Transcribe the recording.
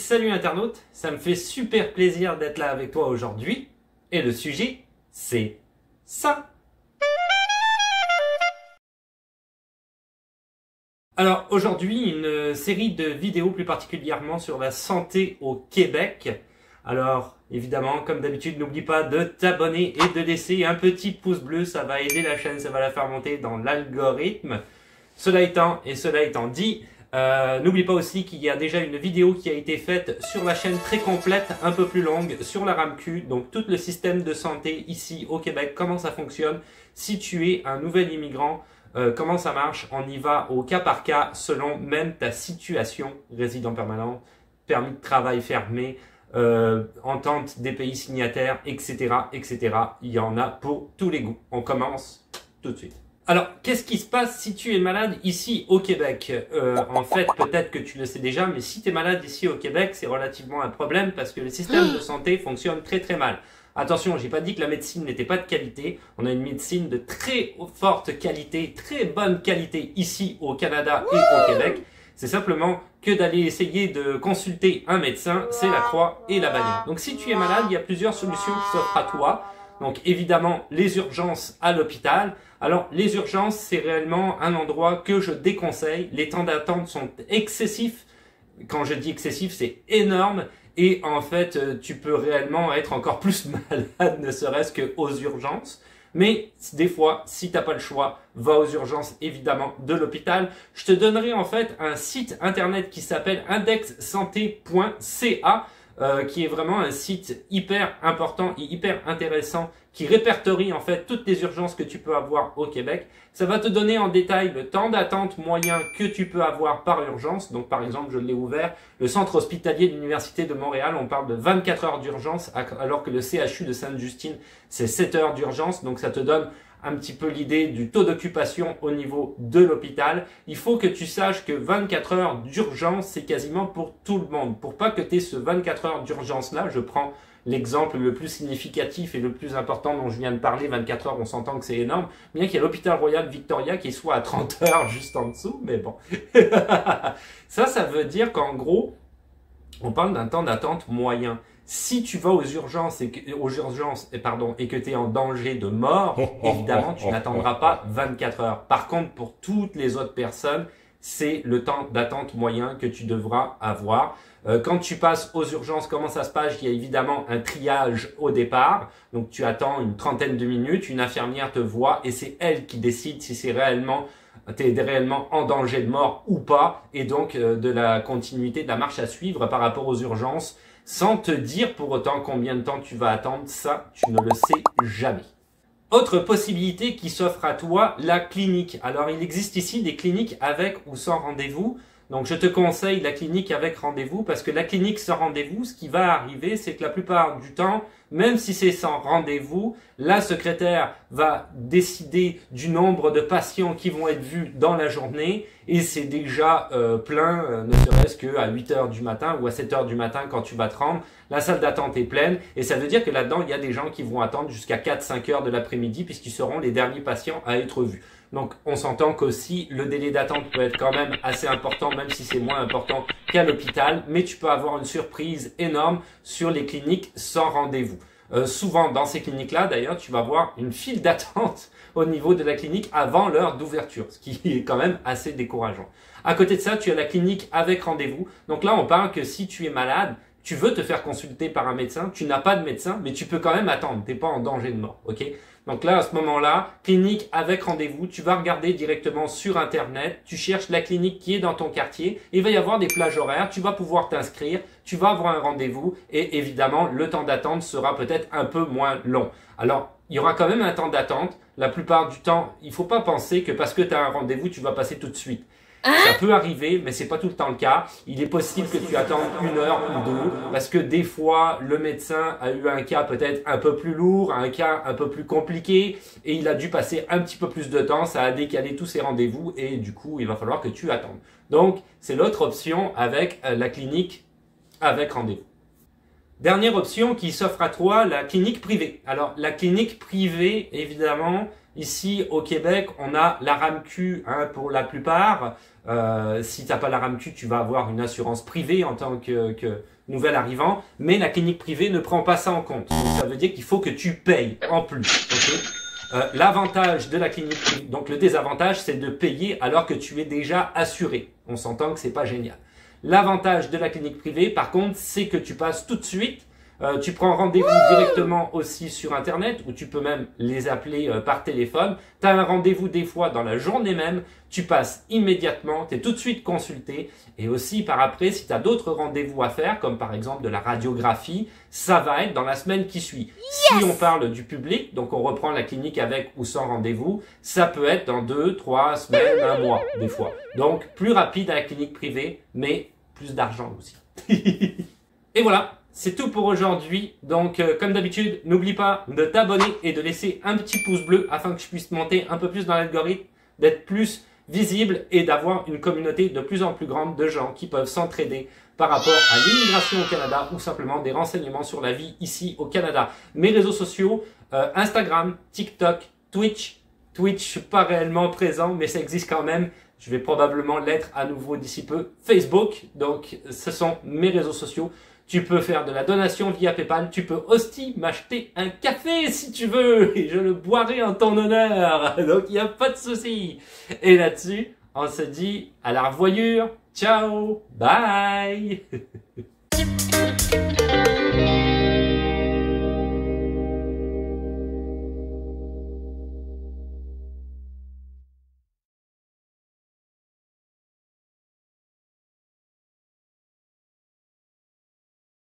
salut internaute, ça me fait super plaisir d'être là avec toi aujourd'hui. Et le sujet, c'est ça. Alors aujourd'hui, une série de vidéos plus particulièrement sur la santé au Québec. Alors évidemment, comme d'habitude, n'oublie pas de t'abonner et de laisser un petit pouce bleu, ça va aider la chaîne, ça va la faire monter dans l'algorithme. Cela étant dit, n'oublie pas aussi qu'il y a déjà une vidéo qui a été faite sur la chaîne très complète, un peu plus longue, sur la RAMQ, donc tout le système de santé ici au Québec, comment ça fonctionne, si tu es un nouvel immigrant, comment ça marche, on y va au cas par cas selon même ta situation, résident permanent, permis de travail fermé, entente des pays signataires, etc., etc. Il y en a pour tous les goûts. On commence tout de suite. Alors, qu'est-ce qui se passe si tu es malade ici au Québec? En fait, peut-être que tu le sais déjà, mais si tu es malade ici au Québec, c'est relativement un problème parce que le système de santé fonctionne très très mal. Attention, j'ai pas dit que la médecine n'était pas de qualité. On a une médecine de très forte qualité, très bonne qualité ici au Canada et au Québec. C'est simplement que d'aller essayer de consulter un médecin, c'est la croix et la bannière. Donc si tu es malade, il y a plusieurs solutions qui s'offrent à toi. Donc évidemment, les urgences à l'hôpital. Alors les urgences, c'est réellement un endroit que je déconseille. Les temps d'attente sont excessifs. Quand je dis excessif, c'est énorme. Et en fait, tu peux réellement être encore plus malade, ne serait-ce qu'aux urgences. Mais des fois, si t'as pas le choix, va aux urgences évidemment de l'hôpital. Je te donnerai en fait un site internet qui s'appelle indexsanté.ca. Qui est vraiment un site hyper important et hyper intéressant qui répertorie en fait toutes les urgences que tu peux avoir au Québec. Ça va te donner en détail le temps d'attente moyen que tu peux avoir par urgence. Donc par exemple, je l'ai ouvert, le centre hospitalier de l'Université de Montréal, on parle de 24 heures d'urgence alors que le CHU de Sainte-Justine, c'est 7 heures d'urgence. Donc ça te donne un petit peu l'idée du taux d'occupation au niveau de l'hôpital. Il faut que tu saches que 24 heures d'urgence, c'est quasiment pour tout le monde. Pour pas que tu aies ce 24 heures d'urgence-là, je prends l'exemple le plus significatif et le plus important dont je viens de parler, 24 heures, on s'entend que c'est énorme, bien qu'il y ait l'hôpital Royal Victoria qui soit à 30 heures juste en dessous, mais bon. Ça veut dire qu'en gros, on parle d'un temps d'attente moyen. Si tu vas aux urgences et que tu es en danger de mort, évidemment, tu n'attendras pas 24 heures. Par contre, pour toutes les autres personnes, c'est le temps d'attente moyen que tu devras avoir. Quand tu passes aux urgences, comment ça se passe? Il y a évidemment un triage au départ. Donc, tu attends une trentaine de minutes, une infirmière te voit et c'est elle qui décide si c'est t'es réellement en danger de mort ou pas, et donc de la continuité de la marche à suivre par rapport aux urgences, sans te dire pour autant combien de temps tu vas attendre, ça tu ne le sais jamais. Autre possibilité qui s'offre à toi, la clinique. Alors il existe ici des cliniques avec ou sans rendez-vous. Donc je te conseille la clinique avec rendez-vous parce que la clinique sans rendez-vous, ce qui va arriver, c'est que la plupart du temps, même si c'est sans rendez-vous, la secrétaire va décider du nombre de patients qui vont être vus dans la journée et c'est déjà plein, ne serait-ce qu'à 8 heures du matin ou à 7 heures du matin quand tu vas te rendre. La salle d'attente est pleine et ça veut dire que là-dedans, il y a des gens qui vont attendre jusqu'à 4-5 heures de l'après-midi puisqu'ils seront les derniers patients à être vus. Donc, on s'entend qu'aussi, le délai d'attente peut être quand même assez important, même si c'est moins important qu'à l'hôpital. Mais tu peux avoir une surprise énorme sur les cliniques sans rendez-vous. Souvent, dans ces cliniques-là, d'ailleurs, tu vas voir une file d'attente au niveau de la clinique avant l'heure d'ouverture, ce qui est quand même assez décourageant. À côté de ça, tu as la clinique avec rendez-vous. Donc là, on parle que si tu es malade, tu veux te faire consulter par un médecin, tu n'as pas de médecin, mais tu peux quand même attendre. Tu n'es pas en danger de mort, ok? Donc là, à ce moment-là, clinique avec rendez-vous, tu vas regarder directement sur Internet, tu cherches la clinique qui est dans ton quartier, il va y avoir des plages horaires, tu vas pouvoir t'inscrire, tu vas avoir un rendez-vous et évidemment, le temps d'attente sera peut-être un peu moins long. Alors, il y aura quand même un temps d'attente. La plupart du temps, il ne faut pas penser que parce que tu as un rendez-vous, tu vas passer tout de suite. Ça peut arriver, mais c'est pas tout le temps le cas. Il est possible que tu attendes 1 heure ou 2, parce que des fois, le médecin a eu un cas peut-être un peu plus lourd, un cas un peu plus compliqué, et il a dû passer un petit peu plus de temps, ça a décalé tous ses rendez-vous, et du coup, il va falloir que tu attendes. Donc, c'est l'autre option avec la clinique avec rendez-vous. Dernière option qui s'offre à toi, la clinique privée. Alors, la clinique privée, évidemment, Ici, au Québec, on a la RAMQ hein, pour la plupart. Si tu n'as pas la RAMQ, tu vas avoir une assurance privée en tant que nouvel arrivant. Mais la clinique privée ne prend pas ça en compte. Donc, ça veut dire qu'il faut que tu payes en plus. Okay. L'avantage de la clinique privée, donc le désavantage, c'est de payer alors que tu es déjà assuré. On s'entend que c'est pas génial. L'avantage de la clinique privée, par contre, c'est que tu passes tout de suite. Tu prends rendez-vous directement aussi sur Internet ou tu peux même les appeler par téléphone. Tu as un rendez-vous des fois dans la journée même. Tu passes immédiatement, tu es tout de suite consulté. Et aussi par après, si tu as d'autres rendez-vous à faire, comme par exemple de la radiographie, ça va être dans la semaine qui suit. Si on parle du public, donc on reprend la clinique avec ou sans rendez-vous, ça peut être dans 2, 3 semaines, 1 mois des fois. Donc plus rapide à la clinique privée, mais plus d'argent aussi. Et voilà. C'est tout pour aujourd'hui. Donc, comme d'habitude, n'oublie pas de t'abonner et de laisser un petit pouce bleu afin que je puisse monter un peu plus dans l'algorithme, d'être plus visible et d'avoir une communauté de plus en plus grande de gens qui peuvent s'entraider par rapport à l'immigration au Canada ou simplement des renseignements sur la vie ici au Canada. Mes réseaux sociaux, Instagram, TikTok, Twitch. Twitch, je suis pas réellement présent, mais ça existe quand même. Je vais probablement l'être à nouveau d'ici peu. Facebook, donc ce sont mes réseaux sociaux. Tu peux faire de la donation via PayPal. Tu peux aussi m'acheter un café si tu veux. Et je le boirai en ton honneur. Donc, il n'y a pas de souci. Et là-dessus, on se dit à la revoyure. Ciao. Bye.